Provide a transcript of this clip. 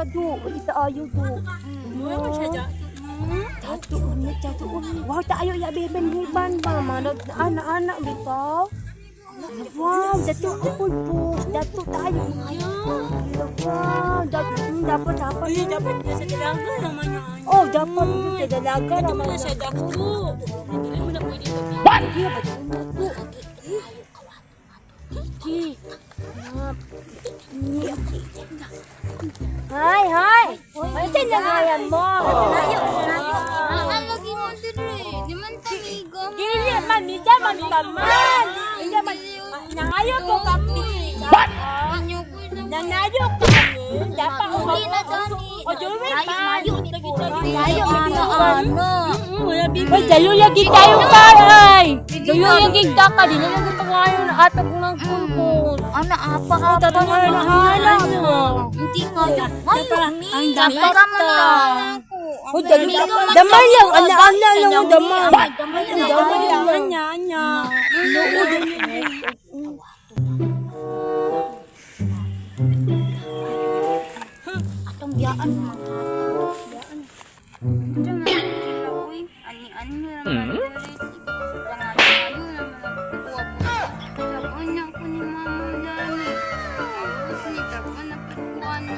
siya do. Ita ayo do. Mo siya ja. Jatuh unik jatuh unik. Wow, tak ayo ya beben heban ba mana anak-anak bitaw. Wow, jatuh pulpus, jatuh tak ayo. Wow, dapat apa? Ay, dapat niya sa dalaga namanya. Oh, dapat itu sa dalaga Ito naman. mo na siya dakto. Hindi mo na pwede ito. Iya, betul itu. Ki. Hai, hai. Ay, tinagayan mo. Ayo, ayo. Ang lagi mo diri. Di man tamigo. Dili man, mija man kaman. Mija man. Nangayo ko kami. Inyo ko na. Nangayo kami. Dapat Hindi na Johnny. O, Johnny, Layo dito. Layo, ano. Wala bibi. Ay, dalo lagi tayo karay. Dalo lagi taka. Dili lagi pangayon na atag ng pulpos. Ano apa Tatangayo na hala mo. Hindi ko. Ay, Ang dapat dami ka man ako. O, damay lang. Ana-ana lang. Damay. Damay lang. Anya, anya. Atong biyaan mo. Diyan na kita uy. Ani-ani naman diri. Pangayo naman kuha po. Sabi niya ko ni Mama Dani. Tapos ni Tapa na patuan ni.